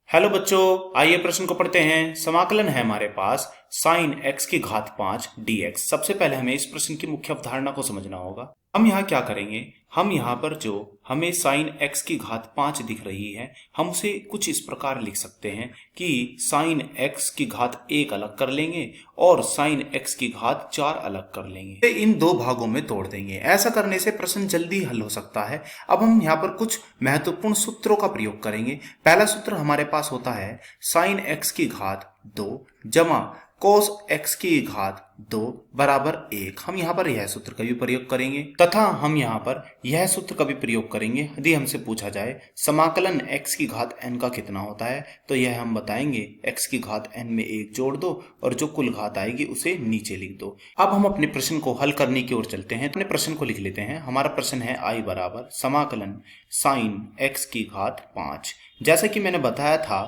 Hello बच्चों, आइए प्रश्न को पढ़ते हैं। समाकलन है हमारे पास साइन एक्स की घात 5 dx। सबसे पहले हमें इस प्रश्न की मुख्य अवधारणा को समझना होगा। हम यहाँ क्या करेंगे, हम यहाँ पर जो हमें साइन एक्स की घात 5 दिख रही है, हम उसे कुछ इस प्रकार लिख सकते हैं कि साइन एक्स की घात 1 अलग कर लेंगे और साइन एक्स की घात 4 अलग कर लेंगे। इन दो भागों में तोड़ देंगे। ऐसा करने से प्रश्न जल्दी हल हो सकता है। अब हम यहाँ पर कुछ महत्वपूर्ण सूत्रों का प्रयोग करेंगे। पहला सूत्र हमारे पास होता है साइन एक्स की घात 2 जमा कोस एक्स की घात 2 बराबर 1। हम यहाँ पर यह सूत्र का भी प्रयोग करेंगे तथा हम यहाँ पर यह सूत्र का भी प्रयोग करेंगे यदि हमसे पूछा जाए समाकलन x की घात n का कितना होता है, तो यह हम बताएंगे x की घात n में 1 जोड़ दो और जो कुल घात आएगी उसे नीचे लिख दो। अब हम अपने प्रश्न को हल करने की ओर चलते हैं। अपने प्रश्न को लिख लेते हैं। हमारा प्रश्न है I बराबर समाकलन साइन x की घात 5। जैसा कि मैंने बताया था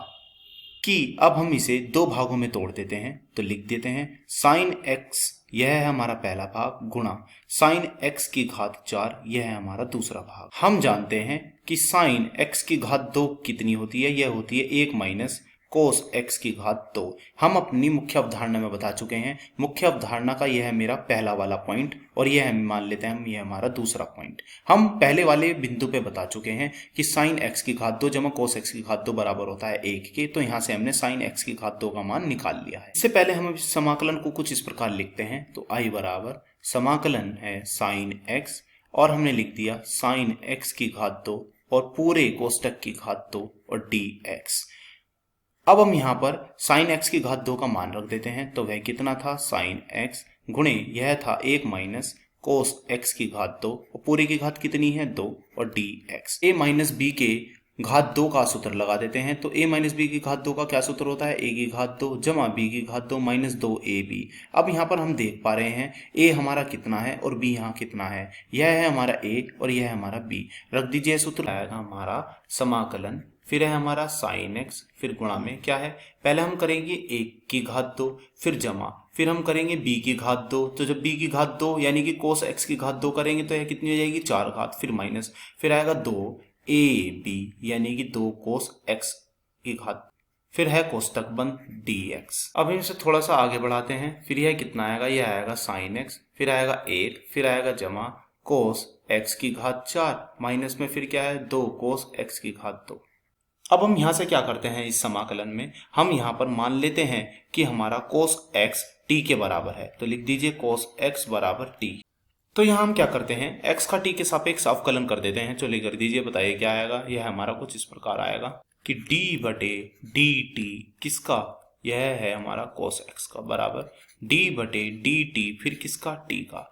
कि अब हम इसे दो भागों में तोड़ देते हैं, तो लिख देते हैं साइन x, यह है हमारा पहला भाग, गुणा साइन x की घात 4, यह है हमारा दूसरा भाग। हम जानते हैं कि साइन x की घात 2 कितनी होती है, यह होती है 1 माइनस कोस x की घात 2। हम अपनी मुख्य अवधारणा में बता चुके हैं। मुख्य अवधारणा का यह है मेरा पहला वाला पॉइंट और यह हम मान लेते हैं यह हमारा दूसरा पॉइंट। हम पहले वाले बिंदु पे बता चुके हैं कि साइन x की घात 2 जमा कोस x की घात 2 बराबर होता है 1 के, तो यहाँ से हमने साइन x की घात 2 का मान निकाल लिया है। इससे पहले हम इस समाकलन को कुछ इस प्रकार लिखते हैं, तो I बराबर समाकलन है साइन x और हमने लिख दिया साइन x की घात 2 और पूरे कोष्टक की घात 2 और dx। अब हम यहाँ पर साइन x की घात 2 का मान रख देते हैं, तो वह कितना था साइन x गुणे यह था 1 माइनस कोस x की घात 2 और पूरे की घात कितनी है 2 और dx। a माइनस b के घात 2 का सूत्र लगा देते हैं, तो a माइनस b की घात 2 का क्या सूत्र होता है, a की घात 2 जमा b की घात 2 माइनस 2ab। अब यहाँ पर हम देख पा रहे हैं a हमारा कितना है और b यहाँ कितना है, यह है हमारा a और यह है हमारा b। रख दीजिए सूत्र, आएगा हमारा समाकलन, फिर है हमारा साइन x, फिर गुणा में क्या है, पहले हम करेंगे 1 की घात 2, फिर जमा, फिर हम करेंगे b की घात 2, तो जब b की घात 2 यानी कि कोस x की घात 2 करेंगे तो यह कितनी हो जाएगी 4 घात, फिर माइनस, फिर आएगा 2ab यानी कि 2 कोस x की घात, फिर है कोष्टक बंद dx। अब इनसे थोड़ा सा आगे बढ़ाते हैं, फिर यह कितना आएगा, यह आएगा साइन x, फिर आएगा 1, फिर आएगा जमा कोस x की घात 4 माइनस में फिर क्या है 2 कोस x की घात 2। अब हम यहाँ से क्या करते हैं, इस समाकलन में हम यहाँ पर मान लेते हैं कि हमारा कोस x t के बराबर है, तो लिख दीजिए कोस x बराबर t। तो यहाँ हम क्या करते हैं, x का t के सापेक्ष अवकलन कर देते हैं। चलिए कर दीजिए, बताइए क्या आएगा। यह हमारा कुछ इस प्रकार आएगा कि d बटे dt किसका, यह है हमारा कोस x का, बराबर d बटे dt फिर किसका, t का।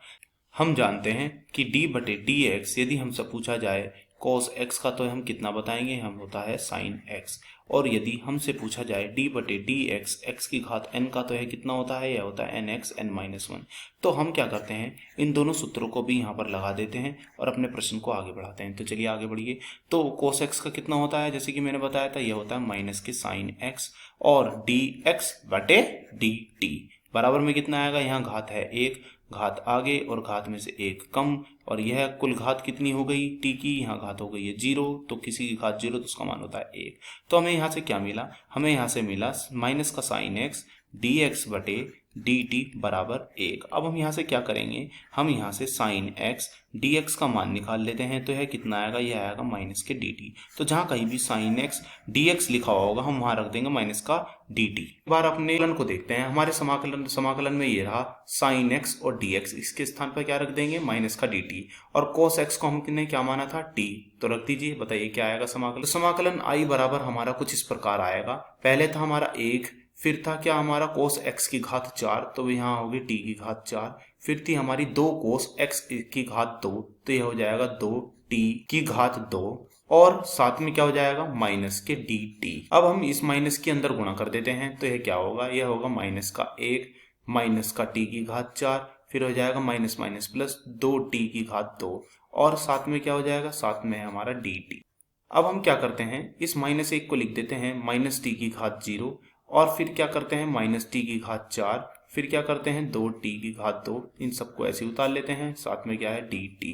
हम जानते हैं कि d बटे dx यदि हमसे पूछा जाए कोस x का, तो हम कितना बताएंगे, हम होता है साइन x। और यदि हमसे पूछा जाए d बटे dx x की घात n का, तो यह कितना होता है, यह होता है nx n माइनस 1। तो हम क्या करते हैं, इन दोनों सूत्रों को भी यहाँ पर लगा देते हैं और अपने प्रश्न को आगे बढ़ाते हैं। तो चलिए आगे बढ़िए। तो कोस x का कितना होता है, जैसे कि मैंने बताया था, यह होता है माइनस के साइन x और dx बटे dt बराबर में कितना आएगा, यहाँ घात है 1, घात आगे और घात में से 1 कम, और यह कुल घात कितनी हो गई t की, यहाँ घात हो गई है 0, तो किसी की घात 0 तो उसका मान होता है 1। तो हमें यहाँ से क्या मिला, हमें यहाँ से मिला माइनस का साइन x dx बटे dt बराबर 1। अब हम यहाँ से क्या करेंगे, हम यहाँ से साइन x dx का मान निकाल लेते हैं, तो यह कितना आएगा, यह आएगा माइनस के dt। तो जहाँ कहीं भी साइन x dx लिखा हुआ होगा हम वहाँ रख देंगे माइनस का dt। एक बार अपने समाकलन को देखते हैं। हमारे समाकलन में ये रहा साइन x और dx, इसके स्थान पर क्या रख देंगे, माइनस का dt। और cos x को हमने क्या माना था, t, तो रख दीजिए, बताइए क्या आएगा समाकलन। तो समाकलन I बराबर हमारा कुछ इस प्रकार आएगा। पहले था हमारा 1, फिर था क्या हमारा कोस x की घात 4, तो यहाँ होगी t की घात 4, फिर थी हमारी 2 कोस x की घात 2, तो यह हो जाएगा 2 t की घात 2 और साथ में क्या हो जाएगा, माइनस के dt। अब हम इस माइनस के अंदर गुणा कर देते हैं, तो यह क्या होगा, यह होगा माइनस का 1 माइनस का t की घात 4, फिर हो जाएगा माइनस माइनस प्लस 2t की घात 2 और साथ में क्या हो जाएगा, साथ में है हमारा dt। अब हम क्या करते हैं, इस माइनस 1 को लिख देते हैं माइनस t की घात 0 और फिर क्या करते हैं माइनस t की घात 4, फिर क्या करते हैं 2t की घात 2, इन सबको ऐसे उतार लेते हैं, साथ में क्या है dt।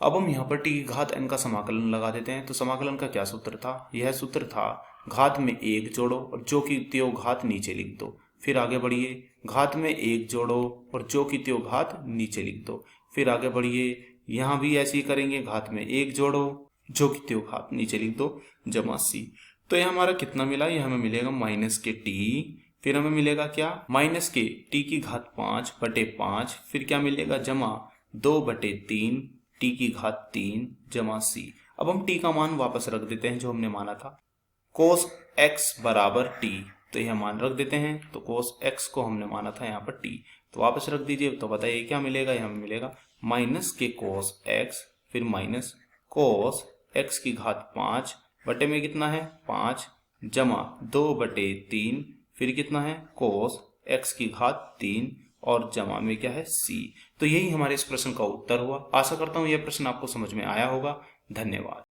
अब हम यहाँ पर t की घात n का समाकलन लगा देते हैं। तो समाकलन का क्या सूत्र था, यह सूत्र था घात में 1 जोड़ो और जो की त्यों घात नीचे लिख दो। फिर आगे बढ़िए, घात में 1 जोड़ो और जो की त्यों घात नीचे लिख दो। फिर आगे बढ़िए, यहाँ भी ऐसे ही करेंगे, घात में 1 जोड़ो, जो की त्यों घात नीचे लिख दो, जमा c। तो ये हमारा कितना मिला, ये हमें मिलेगा माइनस के t। फिर हमें मिलेगा क्या, माइनस के t की घात 5 बटे 5। फिर क्या मिलेगा, जमा 2 बटे 3 t की घात 3 जमा c। अब हम t का मान वापस रख देते हैं जो हमने माना था, cos x बराबर t। तो यह मान रख देते हैं, तो cos x को हमने माना था यहाँ पर t, तो वापस रख दीजिए। तो बताइए क्या मिलेगा, यहाँ हमें मिलेगा माइनस के cos x, फिर माइनस cos x की घात 5 बटे में कितना है 5 जमा 2 बटे 3, फिर कितना है cos x की घात 3 और जमा में क्या है c। तो यही हमारे इस प्रश्न का उत्तर हुआ। आशा करता हूँ यह प्रश्न आपको समझ में आया होगा। धन्यवाद।